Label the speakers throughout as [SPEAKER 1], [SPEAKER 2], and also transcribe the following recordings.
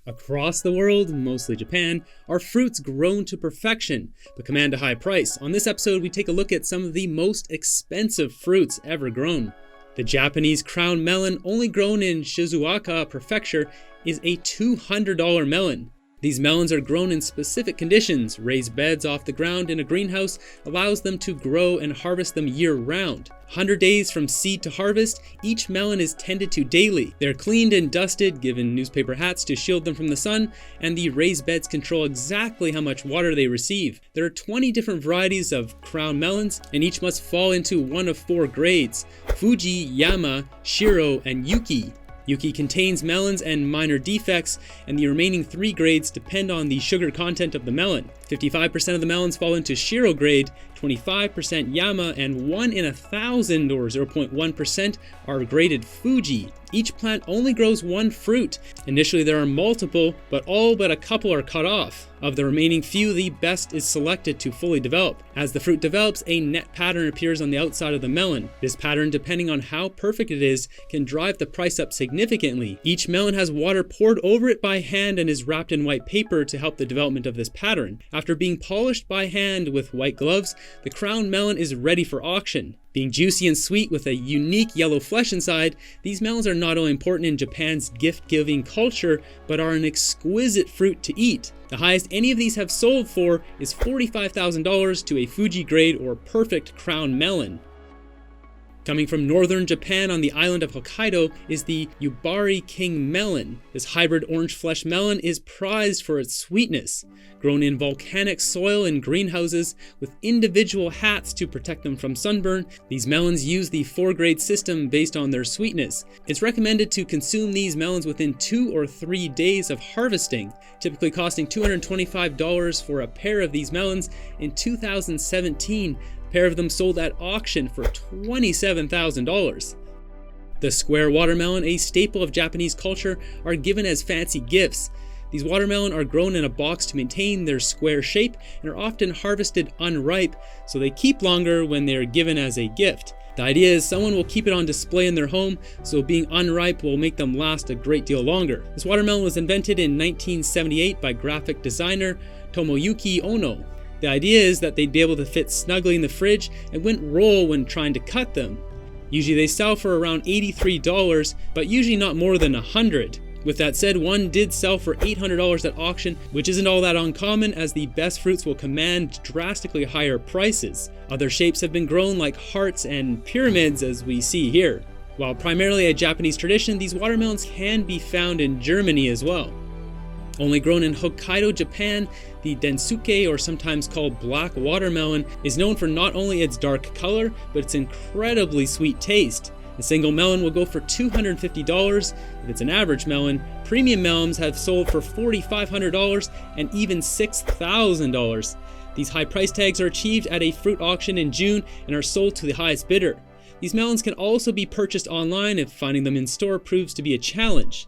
[SPEAKER 1] Across the world, mostly Japan, are fruits grown to perfection, but command a high price. On this episode, we take a look at some of the most expensive fruits ever grown. The Japanese crown melon, only grown in Shizuoka Prefecture, is a $200 melon. These melons are grown in specific conditions. Raised beds off the ground in a greenhouse allows them to grow and harvest them year-round. 100 days from seed to harvest, each melon is tended to daily. They're cleaned and dusted, given newspaper hats to shield them from the sun, and the raised beds control exactly how much water they receive. There are 20 different varieties of crown melons, and each must fall into one of 4 grades: Fuji, Yama, Shiro, and Yuki. Yuki contains melons and minor defects, and the remaining 3 grades depend on the sugar content of the melon. 55% of the melons fall into Shiro grade, 25% Yama, and 1 in 1,000 or 0.1% are graded Fuji. Each plant only grows 1 fruit. Initially there are multiple, but all but a couple are cut off. Of the remaining few, the best is selected to fully develop. As the fruit develops, a net pattern appears on the outside of the melon. This pattern, depending on how perfect it is, can drive the price up significantly. Each melon has water poured over it by hand and is wrapped in white paper to help the development of this pattern. After being polished by hand with white gloves, the crown melon is ready for auction. Being juicy and sweet with a unique yellow flesh inside, these melons are not only important in Japan's gift-giving culture, but are an exquisite fruit to eat. The highest any of these have sold for is $45,000 to a Fuji grade or perfect crown melon. Coming from northern Japan on the island of Hokkaido is the Yubari King melon. This hybrid orange flesh melon is prized for its sweetness. Grown in volcanic soil in greenhouses with individual hats to protect them from sunburn, these melons use the 4-grade system based on their sweetness. It's recommended to consume these melons within 2 or 3 days of harvesting, typically costing $225 for a pair of these melons. In 2017, a pair of them sold at auction for $27,000. The square watermelon, a staple of Japanese culture, are given as fancy gifts. These watermelon are grown in a box to maintain their square shape and are often harvested unripe, so they keep longer when they are given as a gift. The idea is someone will keep it on display in their home, so being unripe will make them last a great deal longer. This watermelon was invented in 1978 by graphic designer Tomoyuki Ono. The idea is that they'd be able to fit snugly in the fridge and wouldn't roll when trying to cut them. Usually they sell for around $83, but usually not more than $100. With that said, one did sell for $800 at auction, which isn't all that uncommon, as the best fruits will command drastically higher prices. Other shapes have been grown, like hearts and pyramids, as we see here. While primarily a Japanese tradition, these watermelons can be found in Germany as well. Only grown in Hokkaido, Japan, the densuke, or sometimes called black watermelon, is known for not only its dark color, but its incredibly sweet taste. A single melon will go for $250 if it's an average melon. Premium melons have sold for $4,500 and even $6,000. These high price tags are achieved at a fruit auction in June and are sold to the highest bidder. These melons can also be purchased online if finding them in store proves to be a challenge.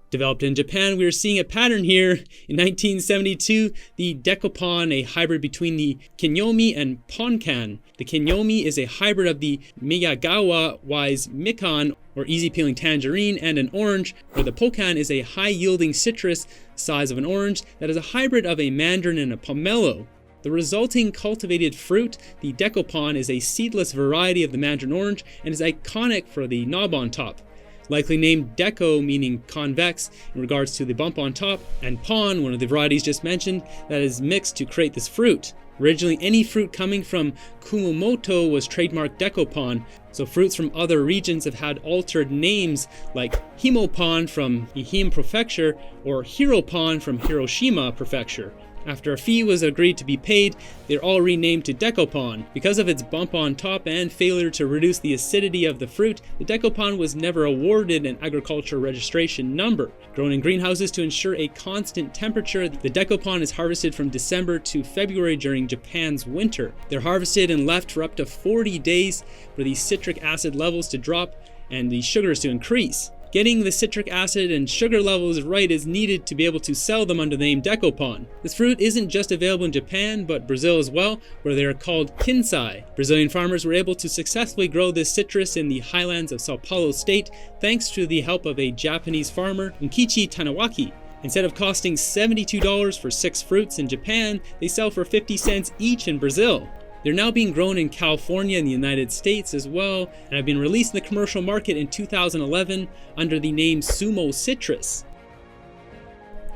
[SPEAKER 1] Developed in Japan, we are seeing a pattern here. In 1972, the Dekopon, a hybrid between the Kinyomi and Ponkan. The Kinyomi is a hybrid of the Miyagawa-wise Mikan, or easy-peeling tangerine, and an orange, where the Ponkan is a high-yielding citrus size of an orange that is a hybrid of a mandarin and a pomelo. The resulting cultivated fruit, the Dekopon, is a seedless variety of the mandarin orange and is iconic for the knob on top. Likely named Deko, meaning convex, in regards to the bump on top, and Pon, one of the varieties just mentioned, that is mixed to create this fruit. Originally, any fruit coming from Kumamoto was trademarked Dekopon, so fruits from other regions have had altered names like Himopon from Ehime Prefecture or Hiropon from Hiroshima Prefecture. After a fee was agreed to be paid, they're all renamed to Dekopon. Because of its bump on top and failure to reduce the acidity of the fruit, the Dekopon was never awarded an agriculture registration number. Grown in greenhouses to ensure a constant temperature, the Dekopon is harvested from December to February during Japan's winter. They're harvested and left for up to 40 days for the citric acid levels to drop and the sugars to increase. Getting the citric acid and sugar levels right is needed to be able to sell them under the name Dekopon. This fruit isn't just available in Japan, but Brazil as well, where they are called kinsai. Brazilian farmers were able to successfully grow this citrus in the highlands of Sao Paulo state thanks to the help of a Japanese farmer, Nkichi Tanawaki. Instead of costing $72 for 6 fruits in Japan, they sell for 50 cents each in Brazil. They're now being grown in California and the United States as well, and have been released in the commercial market in 2011 under the name Sumo Citrus.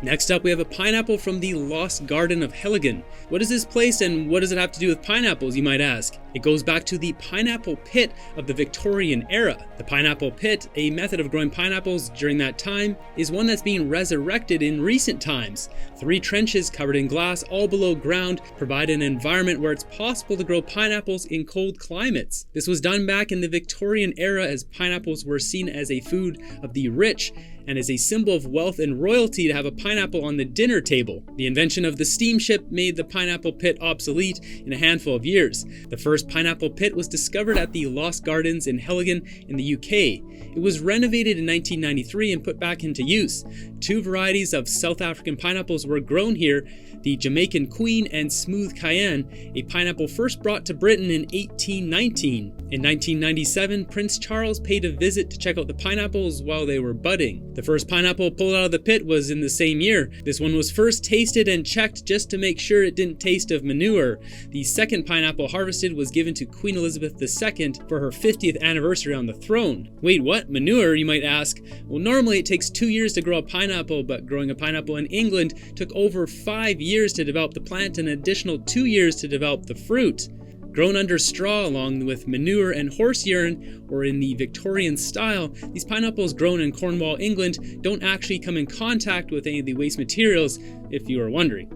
[SPEAKER 1] Next up, we have a pineapple from the Lost Garden of Helgen. What is this place and what does it have to do with pineapples, you might ask? It goes back to the pineapple pit of the Victorian era. The pineapple pit, a method of growing pineapples during that time, is one that's being resurrected in recent times. 3 trenches covered in glass all below ground provide an environment where it's possible to grow pineapples in cold climates. This was done back in the Victorian era as pineapples were seen as a food of the rich and as a symbol of wealth and royalty to have a pineapple on the dinner table. The invention of the steamship made the pineapple pit obsolete in a handful of years. The first pineapple pit was discovered at the Lost Gardens in Helgen in the UK. It was renovated in 1993 and put back into use. 2 varieties of South African pineapples were grown here, the Jamaican Queen and Smooth Cayenne, a pineapple first brought to Britain in 1819. In 1997, Prince Charles paid a visit to check out the pineapples while they were budding. The first pineapple pulled out of the pit was in the same year. This one was first tasted and checked just to make sure it didn't taste of manure. The second pineapple harvested was given to Queen Elizabeth II for her 50th anniversary on the throne. Wait, what? Manure, you might ask? Well, normally it takes 2 years to grow a pineapple, but growing a pineapple in England took over 5 years to develop the plant and an additional 2 years to develop the fruit. Grown under straw along with manure and horse urine, or in the Victorian style, these pineapples grown in Cornwall, England, don't actually come in contact with any of the waste materials, if you are wondering.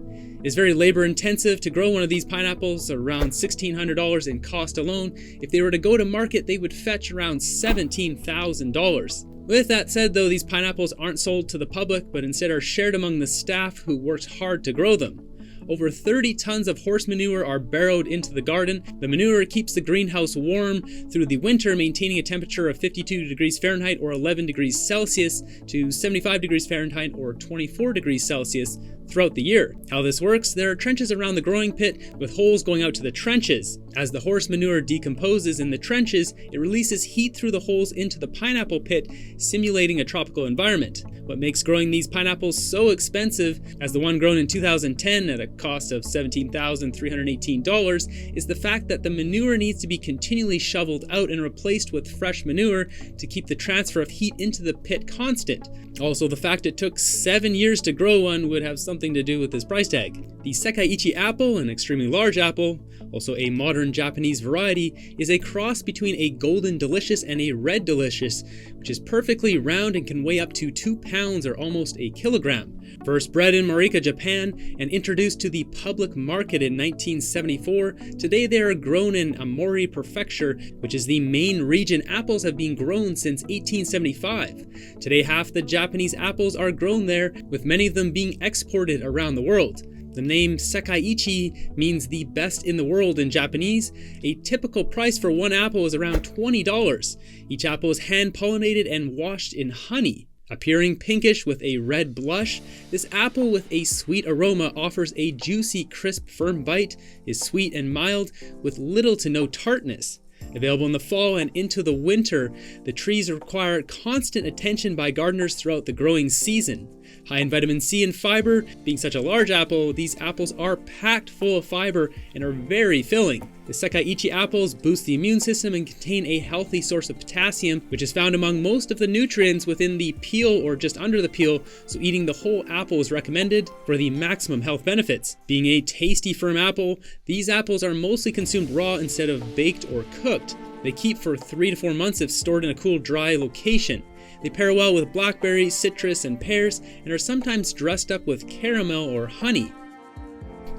[SPEAKER 1] It is very labor intensive to grow one of these pineapples, around $1,600 in cost alone. If they were to go to market, they would fetch around $17,000. With that said though, these pineapples aren't sold to the public, but instead are shared among the staff who worked hard to grow them. Over 30 tons of horse manure are barrowed into the garden. The manure keeps the greenhouse warm through the winter, maintaining a temperature of 52 degrees Fahrenheit or 11 degrees Celsius to 75 degrees Fahrenheit or 24 degrees Celsius throughout the year. How this works, there are trenches around the growing pit with holes going out to the trenches. As the horse manure decomposes in the trenches, it releases heat through the holes into the pineapple pit, simulating a tropical environment. What makes growing these pineapples so expensive, as the one grown in 2010 at a cost of $17,318, is the fact that the manure needs to be continually shoveled out and replaced with fresh manure to keep the transfer of heat into the pit constant. Also, the fact it took 7 years to grow one would have something to do with this price tag. The Sekaiichi apple, an extremely large apple, also a modern Japanese variety, is a cross between a golden delicious and a red delicious, which is perfectly round and can weigh up to 2 pounds or almost a kilogram. First bred in Morika, Japan, and introduced to the public market in 1974, today they are grown in Amori Prefecture, which is the main region apples have been grown since 1875. Today half the Japanese apples are grown there, with many of them being exported around the world. The name Sekaiichi means the best in the world in Japanese. A typical price for one apple is around $20. Each apple is hand-pollinated and washed in honey. Appearing pinkish with a red blush, this apple with a sweet aroma offers a juicy, crisp, firm bite, is sweet and mild, with little to no tartness. Available in the fall and into the winter, the trees require constant attention by gardeners throughout the growing season. High in vitamin C and fiber, being such a large apple, these apples are packed full of fiber and are very filling. The Sekaiichi apples boost the immune system and contain a healthy source of potassium, which is found among most of the nutrients within the peel or just under the peel, so eating the whole apple is recommended for the maximum health benefits. Being a tasty, firm apple, these apples are mostly consumed raw instead of baked or cooked. They keep for 3 to 4 months if stored in a cool, dry location. They pair well with blackberries, citrus, and pears, and are sometimes dressed up with caramel or honey.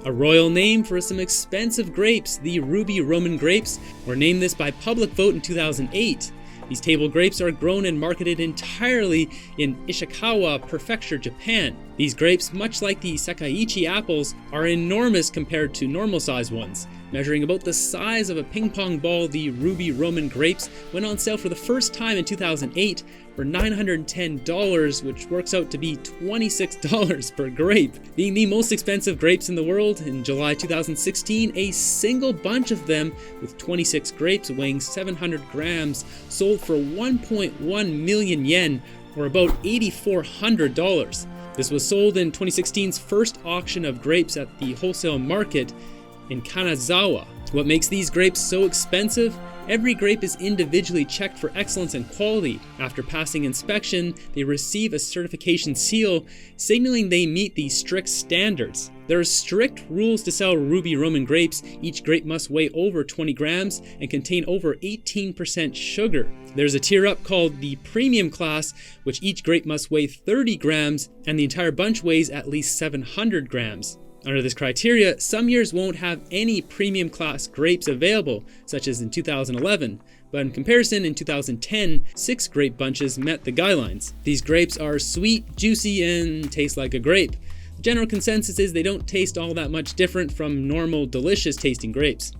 [SPEAKER 1] A royal name for some expensive grapes, the Ruby Roman grapes, were named this by public vote in 2008. These table grapes are grown and marketed entirely in Ishikawa Prefecture, Japan. These grapes, much like the Sekaiichi apples, are enormous compared to normal-sized ones. Measuring about the size of a ping pong ball, the Ruby Roman grapes went on sale for the first time in 2008 for $910, which works out to be $26 per grape. Being the most expensive grapes in the world, in July 2016, a single bunch of them, with 26 grapes weighing 700 grams, sold for 1.1 million yen, or about $8,400. This was sold in 2016's first auction of grapes at the wholesale market in Kanazawa. What makes these grapes so expensive? Every grape is individually checked for excellence and quality. After passing inspection, they receive a certification seal, signaling they meet these strict standards. There are strict rules to sell Ruby Roman grapes. Each grape must weigh over 20 grams and contain over 18% sugar. There's a tier up called the premium class, which each grape must weigh 30 grams and the entire bunch weighs at least 700 grams. Under this criteria, some years won't have any premium class grapes available, such as in 2011, but in comparison, in 2010, 6 grape bunches met the guidelines. These grapes are sweet, juicy, and taste like a grape. The general consensus is they don't taste all that much different from normal, delicious tasting grapes.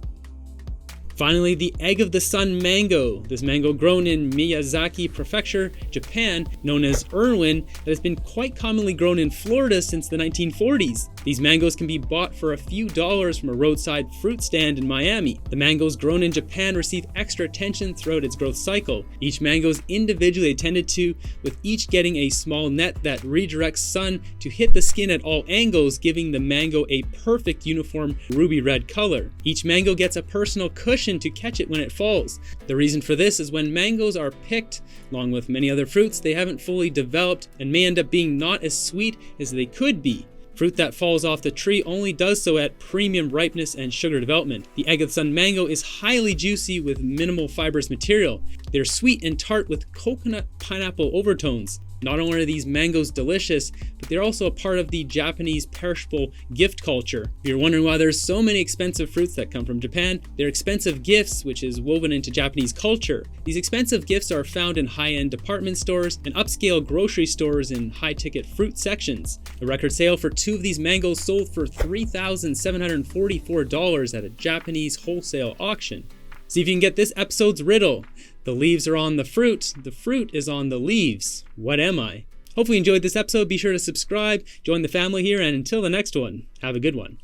[SPEAKER 1] Finally, the Egg of the Sun mango. This mango grown in Miyazaki Prefecture, Japan, known as Irwin, that has been quite commonly grown in Florida since the 1940s. These mangoes can be bought for a few dollars from a roadside fruit stand in Miami. The mangoes grown in Japan receive extra attention throughout its growth cycle. Each mango is individually attended to, with each getting a small net that redirects sun to hit the skin at all angles, giving the mango a perfect uniform ruby red color. Each mango gets a personal cushion to catch it when it falls. The reason for this is when mangoes are picked, along with many other fruits, they haven't fully developed and may end up being not as sweet as they could be. Fruit that falls off the tree only does so at premium ripeness and sugar development. The Egg of the Sun mango is highly juicy with minimal fibrous material. They're sweet and tart with coconut pineapple overtones. Not only are these mangoes delicious, but they're also a part of the Japanese perishable gift culture. If you're wondering why there's so many expensive fruits that come from Japan, they're expensive gifts, which is woven into Japanese culture. These expensive gifts are found in high-end department stores and upscale grocery stores in high-ticket fruit sections. A record sale for 2 of these mangoes sold for $3,744 at a Japanese wholesale auction. See if you can get this episode's riddle. The leaves are on the fruit is on the leaves. What am I? Hopefully you enjoyed this episode. Be sure to subscribe, join the family here, and until the next one, have a good one.